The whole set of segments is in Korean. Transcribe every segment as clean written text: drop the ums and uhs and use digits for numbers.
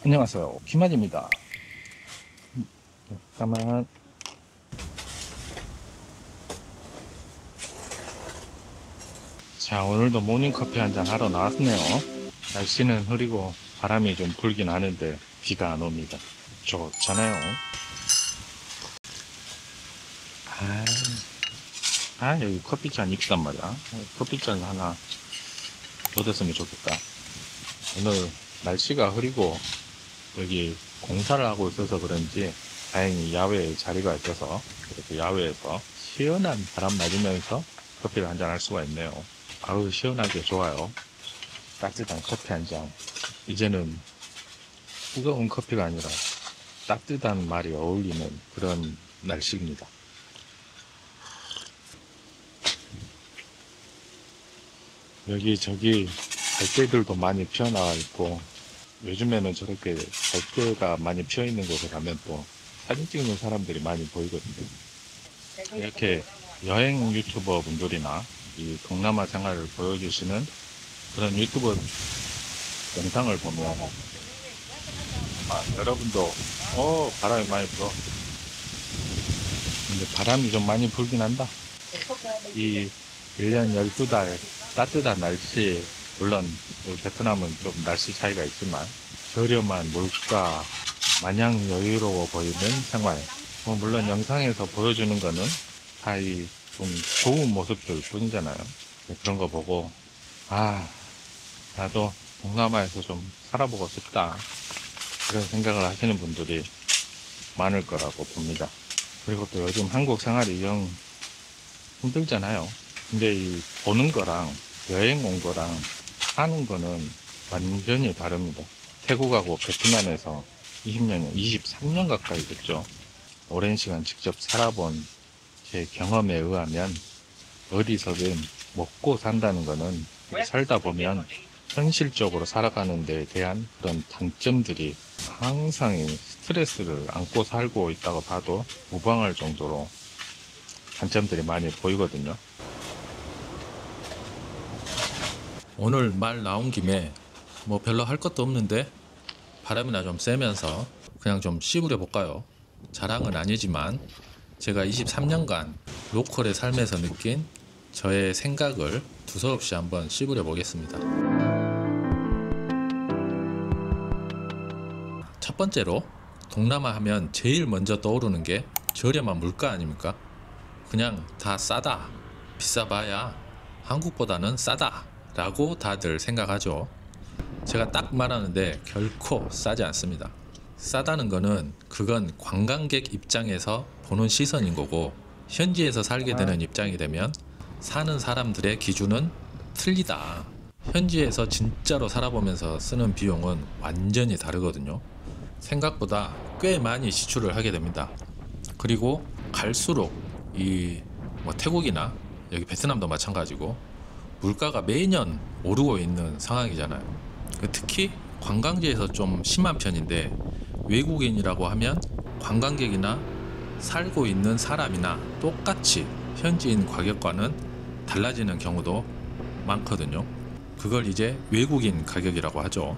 안녕하세요. 김한입니다. 잠깐만. 자, 오늘도 모닝커피 한잔 하러 나왔네요. 날씨는 흐리고 바람이 좀 불긴 하는데 비가 안 옵니다. 좋잖아요. 여기 커피잔 있단 말이야. 커피잔 하나 얻었으면 좋겠다. 오늘 날씨가 흐리고 여기 공사를 하고 있어서 그런지 다행히 야외에 자리가 있어서 이렇게 야외에서 시원한 바람 맞으면서 커피를 한잔 할 수가 있네요. 아우, 시원하게 좋아요. 따뜻한 커피 한 잔. 이제는 뜨거운 커피가 아니라 따뜻한 말이 어울리는 그런 날씨입니다. 여기저기 갈대들도 많이 피어나와 있고, 요즘에는 저렇게 갈대가 많이 피어 있는 곳에 가면 또 사진 찍는 사람들이 많이 보이거든요. 이렇게 여행 유튜버 분들이나 이 동남아 생활을 보여주시는 그런 유튜버 영상을 보면, 여러분도 바람이 많이 불어. 근데 바람이 좀 많이 불긴 한다. 이 1년 12달 따뜻한 날씨, 물론 베트남은 좀 날씨 차이가 있지만 저렴한 물가, 마냥 여유로워 보이는 생활. 물론 영상에서 보여주는 거는 다 이 좀 좋은 모습들 뿐이잖아요. 그런 거 보고 나도 동남아에서 좀 살아보고 싶다, 그런 생각을 하시는 분들이 많을 거라고 봅니다. 그리고 또 요즘 한국 생활이 영 힘들잖아요. 근데 이 보는 거랑 여행 온 거랑 사는 거는 완전히 다릅니다. 태국하고 베트남에서 20년, 23년 가까이 됐죠. 오랜 시간 직접 살아본 제 경험에 의하면 어디서든 먹고 산다는 거는 살다 보면 현실적으로 살아가는 데에 대한 그런 단점들이 항상 스트레스를 안고 살고 있다고 봐도 무방할 정도로 단점들이 많이 보이거든요. 오늘 말 나온 김에 뭐 별로 할 것도 없는데 바람이나 좀 쐬면서 그냥 좀 씹으려 볼까요? 자랑은 아니지만 제가 23년간 로컬의 삶에서 느낀 저의 생각을 두서없이 한번 씹으려 보겠습니다. 첫 번째로, 동남아 하면 제일 먼저 떠오르는 게 저렴한 물가 아닙니까? 그냥 다 싸다, 비싸봐야 한국보다는 싸다 라고 다들 생각하죠. 제가 딱 말하는데 결코 싸지 않습니다. 싸다는 거는 그건 관광객 입장에서 보는 시선인 거고, 현지에서 살게 되는 입장이 되면 사는 사람들의 기준은 틀리다. 현지에서 진짜로 살아보면서 쓰는 비용은 완전히 다르거든요. 생각보다 꽤 많이 지출을 하게 됩니다. 그리고 갈수록 이 태국이나 여기 베트남도 마찬가지고 물가가 매년 오르고 있는 상황이잖아요. 특히 관광지에서 좀 심한 편인데, 외국인이라고 하면 관광객이나 살고 있는 사람이나 똑같이 현지인 가격과는 달라지는 경우도 많거든요. 그걸 이제 외국인 가격이라고 하죠.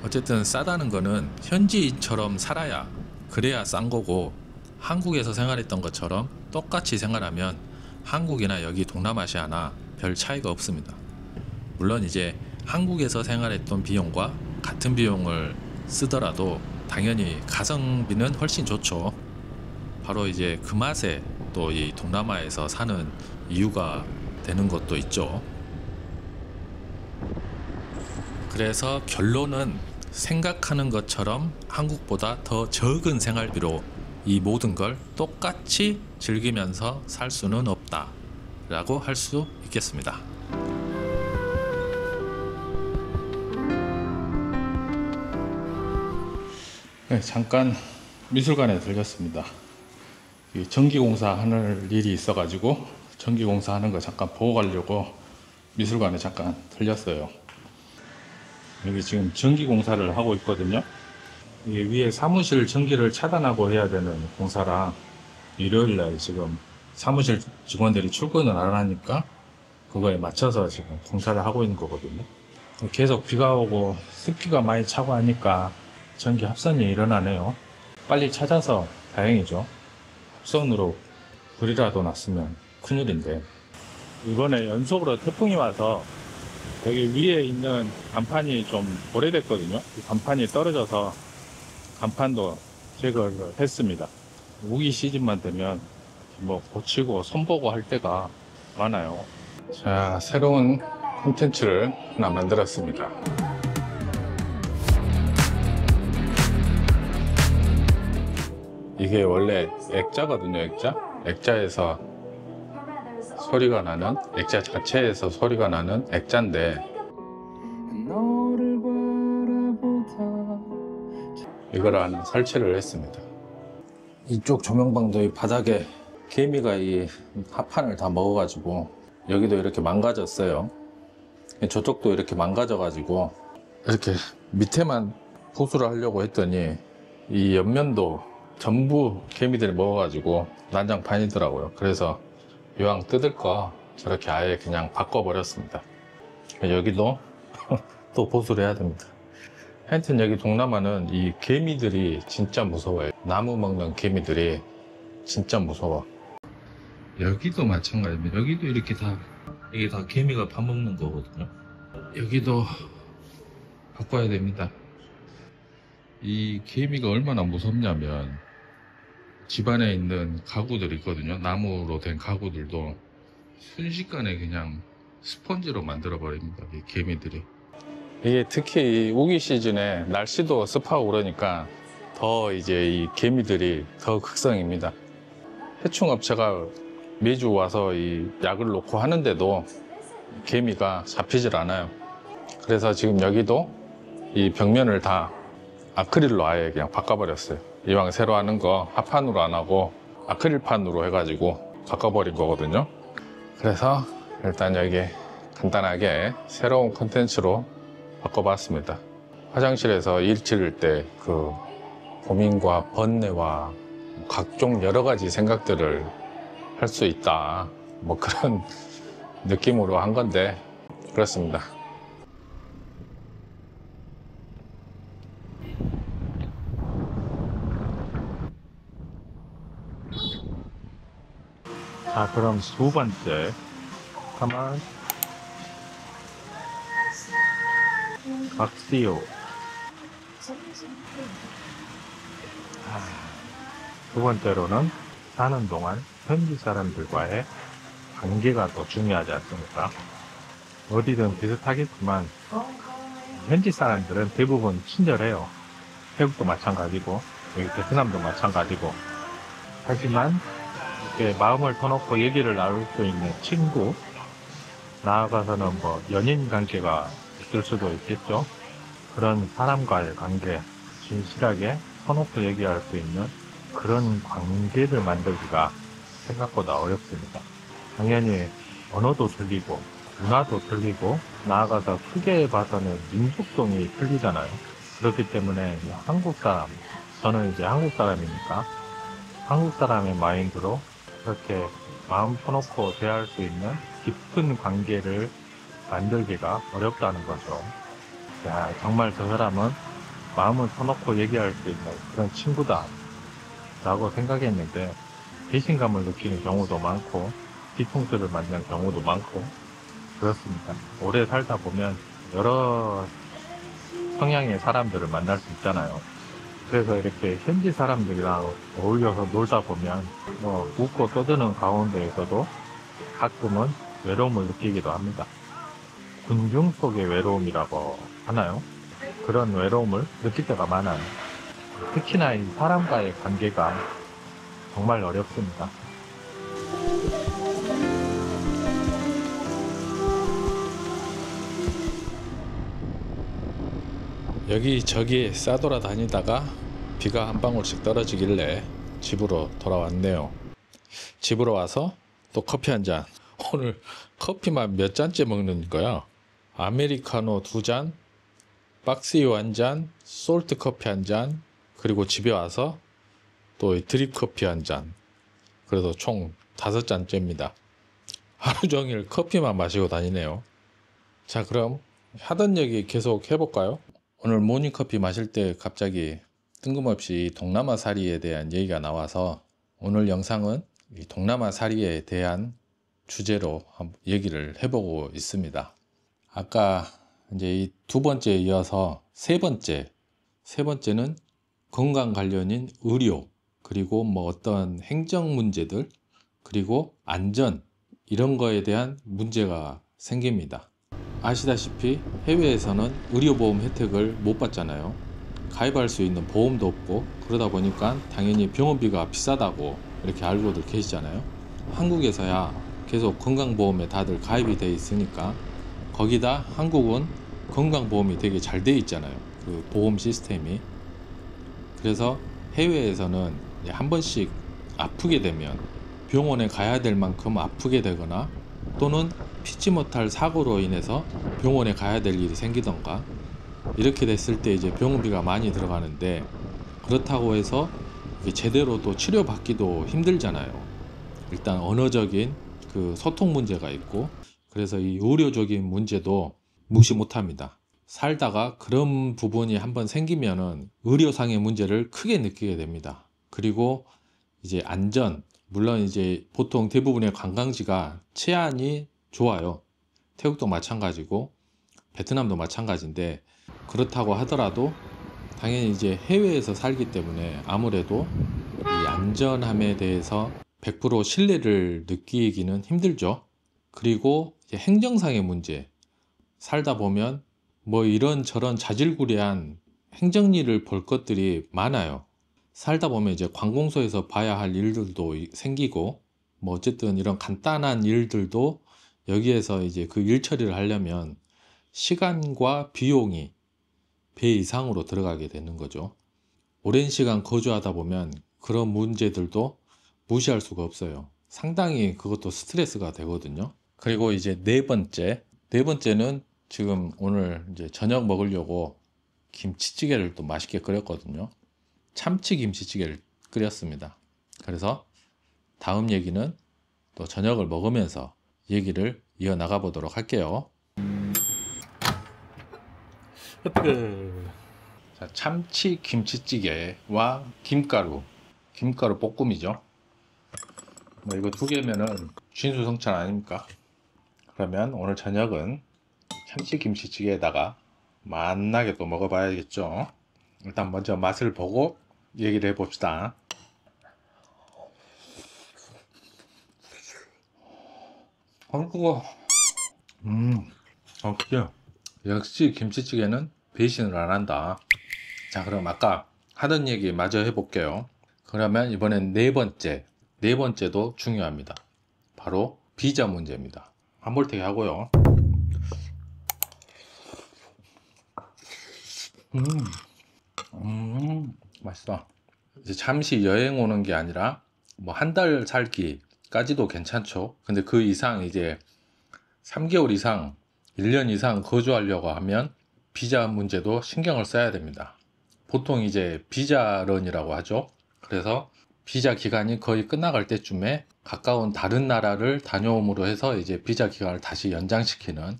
어쨌든 싸다는 거는 현지인처럼 살아야, 그래야 싼 거고, 한국에서 생활했던 것처럼 똑같이 생활하면 한국이나 여기 동남아시아나 별 차이가 없습니다. 물론 이제 한국에서 생활했던 비용과 같은 비용을 쓰더라도 당연히 가성비는 훨씬 좋죠. 바로 이제 그 맛에 또 이 동남아에서 사는 이유가 되는 것도 있죠. 그래서 결론은 생각하는 것처럼 한국보다 더 적은 생활비로 이 모든 걸 똑같이 즐기면서 살 수는 없다 라고 할 수 있겠습니다. 네, 잠깐 미술관에 들렸습니다. 전기공사 하는 일이 있어가지고 전기공사 하는 거 잠깐 보고 가려고 미술관에 잠깐 들렸어요. 여기 지금 전기공사를 하고 있거든요. 이 위에 사무실 전기를 차단하고 해야 되는 공사라 일요일날 지금 사무실 직원들이 출근을 안 하니까 그거에 맞춰서 지금 공사를 하고 있는 거거든요. 계속 비가 오고 습기가 많이 차고 하니까 전기 합선이 일어나네요. 빨리 찾아서 다행이죠. 합선으로 불이라도 났으면 큰일인데. 이번에 연속으로 태풍이 와서 여기 위에 있는 간판이 좀 오래됐거든요. 이 간판이 떨어져서 간판도 제거를 했습니다. 우기 시즌만 되면 뭐 고치고 손보고 할 때가 많아요. 자, 새로운 콘텐츠를 하나 만들었습니다. 이게 원래 액자거든요. 액자에서 소리가 나는, 액자 자체에서 소리가 나는 액자인데, 이걸 하나 설치를 했습니다. 이쪽 조명방도 이 바닥에 개미가 이 합판을 다 먹어가지고 여기도 이렇게 망가졌어요. 저쪽도 이렇게 망가져가지고 이렇게 밑에만 보수를 하려고 했더니 이 옆면도 전부 개미들이 먹어가지고 난장판이더라고요. 그래서 이왕 뜯을 거 저렇게 아예 그냥 바꿔버렸습니다. 여기도 또 보수를 해야 됩니다. 하여튼 여기 동남아는 이 개미들이 진짜 무서워요. 나무 먹는 개미들이 진짜 무서워. 여기도 마찬가지입니다. 여기도 이렇게 이게 다 개미가 밥 먹는 거거든요. 여기도 바꿔야 됩니다. 이 개미가 얼마나 무섭냐면 집안에 있는 가구들 있거든요. 나무로 된 가구들도 순식간에 그냥 스펀지로 만들어 버립니다. 이 개미들이. 이게 특히 이 우기 시즌에 날씨도 습하고 그러니까 더 이제 이 개미들이 더 극성입니다. 해충업체가 매주 와서 이 약을 놓고 하는데도 개미가 잡히질 않아요. 그래서 지금 여기도 이 벽면을 다 아크릴로 아예 그냥 바꿔버렸어요. 이왕 새로 하는 거 합판으로 안 하고 아크릴판으로 해가지고 바꿔버린 거거든요. 그래서 일단 여기 간단하게 새로운 콘텐츠로 바꿔봤습니다. 화장실에서 일 치를 때 그 고민과 번뇌와 각종 여러 가지 생각들을 할 수 있다. 뭐 그런 느낌으로 한 건데 그렇습니다. 자, 그럼 두 번째. 가만. 박시오. 두 번째로는 사는 동안 현지 사람들과의 관계가 더 중요하지 않습니까? 어디든 비슷하겠지만 현지 사람들은 대부분 친절해요. 태국도 마찬가지고 여기 베트남도 마찬가지고. 하지만 이렇게 마음을 터놓고 얘기를 나눌 수 있는 친구, 나아가서는 뭐 연인 관계가 있을 수도 있겠죠. 그런 사람과의 관계, 진실하게 터놓고 얘기할 수 있는 그런 관계를 만들기가 생각보다 어렵습니다. 당연히 언어도 틀리고 문화도 틀리고 나아가서 크게 봐서는 민족성이 틀리잖아요. 그렇기 때문에 한국 사람, 저는 이제 한국 사람이니까 한국 사람의 마인드로 그렇게 마음 터놓고 대할 수 있는 깊은 관계를 만들기가 어렵다는 거죠. 야, 정말 저 사람은 마음을 터놓고 얘기할 수 있는 그런 친구다 라고 생각했는데 배신감을 느끼는 경우도 많고 뒤통수를 맞는 경우도 많고 그렇습니다. 오래 살다 보면 여러 성향의 사람들을 만날 수 있잖아요. 그래서 이렇게 현지 사람들이랑 어울려서 놀다 보면 뭐 웃고 떠드는 가운데에서도 가끔은 외로움을 느끼기도 합니다. 군중 속의 외로움이라고 하나요? 그런 외로움을 느낄 때가 많아요. 특히나 이 사람과의 관계가 정말 어렵습니다. 여기저기 싸돌아 다니다가 비가 한 방울씩 떨어지길래 집으로 돌아왔네요. 집으로 와서 또 커피 한 잔. 오늘 커피만 몇 잔째 먹는 거야? 아메리카노 2잔, 박스유 1잔, 솔트 커피 1잔, 그리고 집에 와서 또 드립 커피 1잔. 그래도 총 5잔째입니다. 하루 종일 커피만 마시고 다니네요. 자, 그럼 하던 얘기 계속 해볼까요? 오늘 모닝커피 마실 때 갑자기 뜬금없이 동남아 사리에 대한 얘기가 나와서 오늘 영상은 이 동남아 사리에 대한 주제로 한번 얘기를 해보고 있습니다. 아까 이제 이 두 번째에 이어서 세 번째는 건강 관련인 의료, 그리고 뭐 어떤 행정 문제들, 그리고 안전, 이런 거에 대한 문제가 생깁니다. 아시다시피 해외에서는 의료보험 혜택을 못 받잖아요. 가입할 수 있는 보험도 없고, 그러다 보니까 당연히 병원비가 비싸다고 이렇게 알고들 계시잖아요. 한국에서야 계속 건강보험에 다들 가입이 돼 있으니까, 거기다 한국은 건강보험이 되게 잘 돼 있잖아요. 그 보험 시스템이. 그래서 해외에서는 한 번씩 아프게 되면 병원에 가야 될 만큼 아프게 되거나, 또는 피치 못할 사고로 인해서 병원에 가야 될 일이 생기던가, 이렇게 됐을 때 이제 병원비가 많이 들어가는데, 그렇다고 해서 제대로 또 치료받기도 힘들잖아요. 일단 언어적인 그 소통 문제가 있고, 그래서 이 의료적인 문제도 무시 못합니다. 살다가 그런 부분이 한번 생기면은 의료상의 문제를 크게 느끼게 됩니다. 그리고 이제 안전, 물론 이제 보통 대부분의 관광지가 치안이 좋아요. 태국도 마찬가지고 베트남도 마찬가지인데, 그렇다고 하더라도 당연히 이제 해외에서 살기 때문에 아무래도 이 안전함에 대해서 100% 신뢰를 느끼기는 힘들죠. 그리고 이제 행정상의 문제, 살다 보면 뭐 이런저런 자질구레한 행정일을 볼 것들이 많아요. 살다 보면 이제 관공서에서 봐야 할 일들도 생기고, 뭐 어쨌든 이런 간단한 일들도 여기에서 이제 그 일 처리를 하려면 시간과 비용이 배 이상으로 들어가게 되는 거죠. 오랜 시간 거주하다 보면 그런 문제들도 무시할 수가 없어요. 상당히 그것도 스트레스가 되거든요. 그리고 이제 네 번째는 지금 오늘 이제 저녁 먹으려고 김치찌개를 또 맛있게 끓였거든요. 참치 김치찌개를 끓였습니다. 그래서 다음 얘기는 또 저녁을 먹으면서 얘기를 이어나가 보도록 할게요. 자, 참치 김치찌개와 김가루 볶음이죠. 뭐 이거 두 개면은 진수성찬 아닙니까? 그러면 오늘 저녁은 참치 김치찌개에다가 맛나게 또 먹어봐야겠죠. 일단 먼저 맛을 보고 얘기를 해봅시다. 그거 그죠. 역시 김치찌개는 배신을 안 한다. 자, 그럼 아까 하던 얘기 마저 해볼게요. 그러면 이번엔 네 번째도 중요합니다. 바로 비자 문제입니다. 한볼택 하고요. 맛있어. 이제 잠시 여행 오는 게 아니라 뭐 한 달 살기까지도 괜찮죠. 근데 그 이상 이제 3개월 이상, 1년 이상 거주하려고 하면 비자 문제도 신경을 써야 됩니다. 보통 이제 비자런이라고 하죠. 그래서 비자 기간이 거의 끝나갈 때쯤에 가까운 다른 나라를 다녀옴으로 해서 이제 비자 기간을 다시 연장시키는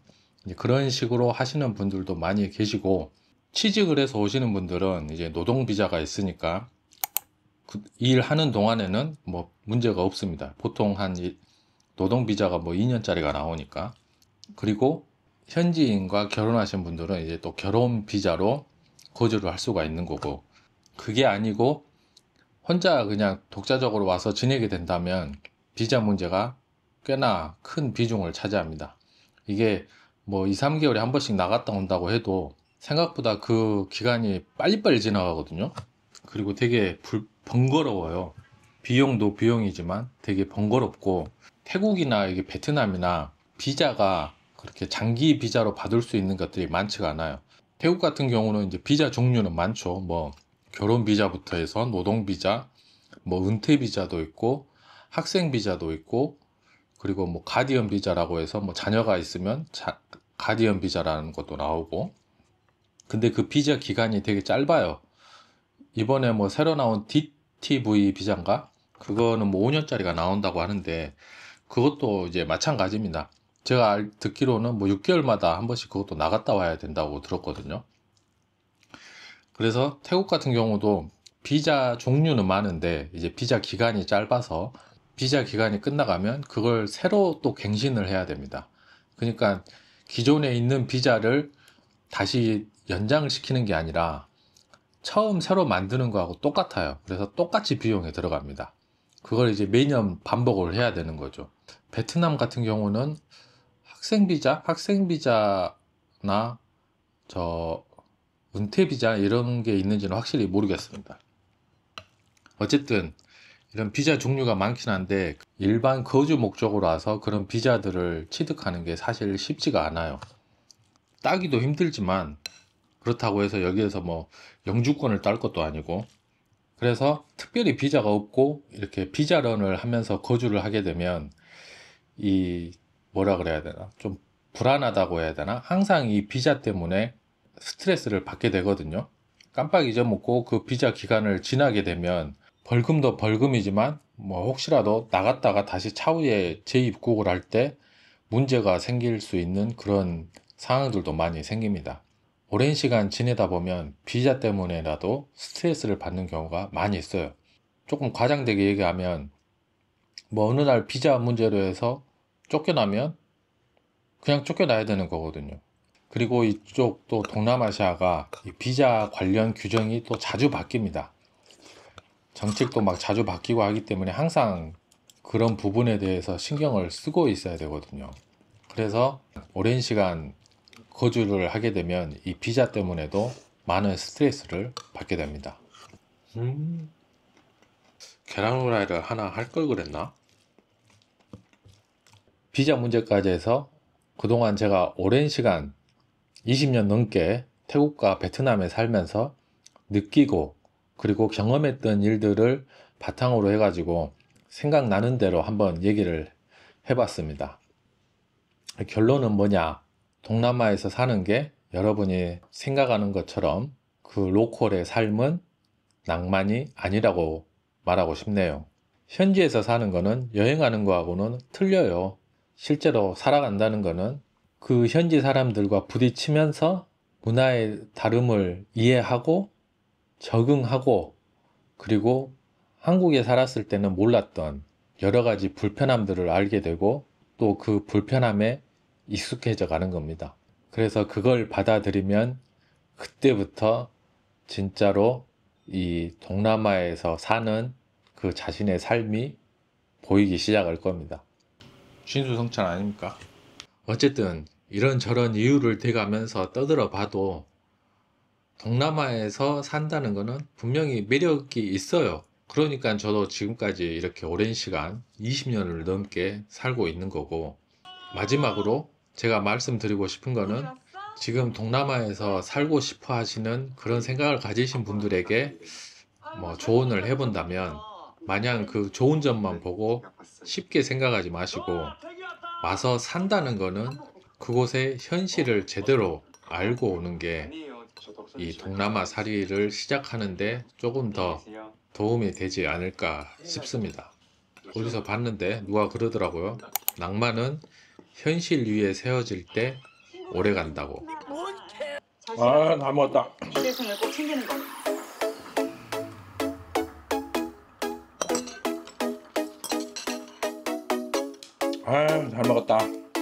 그런 식으로 하시는 분들도 많이 계시고, 취직을 해서 오시는 분들은 이제 노동 비자가 있으니까 그 일하는 동안에는 뭐 문제가 없습니다. 보통 한 노동 비자가 뭐 2년짜리가 나오니까. 그리고 현지인과 결혼하신 분들은 이제 또 결혼 비자로 거주를 할 수가 있는 거고, 그게 아니고 혼자 그냥 독자적으로 와서 지내게 된다면 비자 문제가 꽤나 큰 비중을 차지합니다. 이게 뭐 2, 3개월에 한 번씩 나갔다 온다고 해도 생각보다 그 기간이 빨리빨리 지나가거든요. 그리고 되게 번거로워요. 비용도 비용이지만 되게 번거롭고, 태국이나 이게 베트남이나 비자가 그렇게 장기 비자로 받을 수 있는 것들이 많지가 않아요. 태국 같은 경우는 이제 비자 종류는 많죠. 뭐 결혼 비자부터 해서 노동 비자, 뭐 은퇴 비자도 있고 학생 비자도 있고, 그리고 뭐 가디언 비자라고 해서 뭐 자녀가 있으면 가디언 비자라는 것도 나오고. 근데 그 비자 기간이 되게 짧아요. 이번에 뭐 새로 나온 DTV 비자인가? 그거는 뭐 5년짜리가 나온다고 하는데, 그것도 이제 마찬가지입니다. 제가 듣기로는 뭐 6개월마다 한 번씩 그것도 나갔다 와야 된다고 들었거든요. 그래서 태국 같은 경우도 비자 종류는 많은데 이제 비자 기간이 짧아서 비자 기간이 끝나가면 그걸 새로 또 갱신을 해야 됩니다. 그러니까 기존에 있는 비자를 다시 연장을 시키는 게 아니라 처음 새로 만드는 거하고 똑같아요. 그래서 똑같이 비용에 들어갑니다. 그걸 이제 매년 반복을 해야 되는 거죠. 베트남 같은 경우는 학생비자나 저 은퇴비자 이런 게 있는지는 확실히 모르겠습니다. 어쨌든 이런 비자 종류가 많긴 한데 일반 거주 목적으로 와서 그런 비자들을 취득하는 게 사실 쉽지가 않아요. 따기도 힘들지만 그렇다고 해서 여기에서 뭐 영주권을 딸 것도 아니고, 그래서 특별히 비자가 없고 이렇게 비자런을 하면서 거주를 하게 되면 이 뭐라 그래야 되나, 좀 불안하다고 해야 되나, 항상 이 비자 때문에 스트레스를 받게 되거든요. 깜빡 잊어먹고 그 비자 기간을 지나게 되면 벌금도 벌금이지만 뭐 혹시라도 나갔다가 다시 차후에 재입국을 할 때 문제가 생길 수 있는 그런 상황들도 많이 생깁니다. 오랜 시간 지내다 보면 비자 때문에라도 스트레스를 받는 경우가 많이 있어요. 조금 과장되게 얘기하면 뭐 어느 날 비자 문제로 해서 쫓겨나면 그냥 쫓겨나야 되는 거거든요. 그리고 이쪽 또 동남아시아가 이 비자 관련 규정이 또 자주 바뀝니다. 정책도 막 자주 바뀌고 하기 때문에 항상 그런 부분에 대해서 신경을 쓰고 있어야 되거든요. 그래서 오랜 시간 거주를 하게 되면 이 비자 때문에도 많은 스트레스를 받게 됩니다. 계란 후라이를 하나 할 걸 그랬나? 비자 문제까지 해서 그동안 제가 오랜 시간 20년 넘게 태국과 베트남에 살면서 느끼고 그리고 경험했던 일들을 바탕으로 해가지고 생각나는 대로 한번 얘기를 해봤습니다. 결론은 뭐냐? 동남아에서 사는 게 여러분이 생각하는 것처럼 그 로컬의 삶은 낭만이 아니라고 말하고 싶네요. 현지에서 사는 거는 여행하는 거하고는 틀려요. 실제로 살아간다는 거는 그 현지 사람들과 부딪히면서 문화의 다름을 이해하고 적응하고, 그리고 한국에 살았을 때는 몰랐던 여러 가지 불편함들을 알게 되고 또 그 불편함에 익숙해져 가는 겁니다. 그래서 그걸 받아들이면 그때부터 진짜로 이 동남아에서 사는 그 자신의 삶이 보이기 시작할 겁니다. 신수성찬 아닙니까? 어쨌든 이런저런 이유를 대가면서 떠들어 봐도 동남아에서 산다는 거는 분명히 매력이 있어요. 그러니까 저도 지금까지 이렇게 오랜 시간 20년을 넘게 살고 있는 거고, 마지막으로 제가 말씀드리고 싶은 거는 지금 동남아에서 살고 싶어 하시는 그런 생각을 가지신 분들에게 뭐 조언을 해본다면, 마냥 그 좋은 점만 보고 쉽게 생각하지 마시고 와서 산다는 거는 그곳의 현실을 제대로 알고 오는 게 이 동남아 살이를 시작하는데 조금 더 도움이 되지 않을까 싶습니다. 어디서 봤는데 누가 그러더라고요. 낭만은 현실 위에 세워질 때 오래 간다고. 아, 다 먹었다. 휴대폰을 꼭 챙기는 거. 아, 잘 먹었다.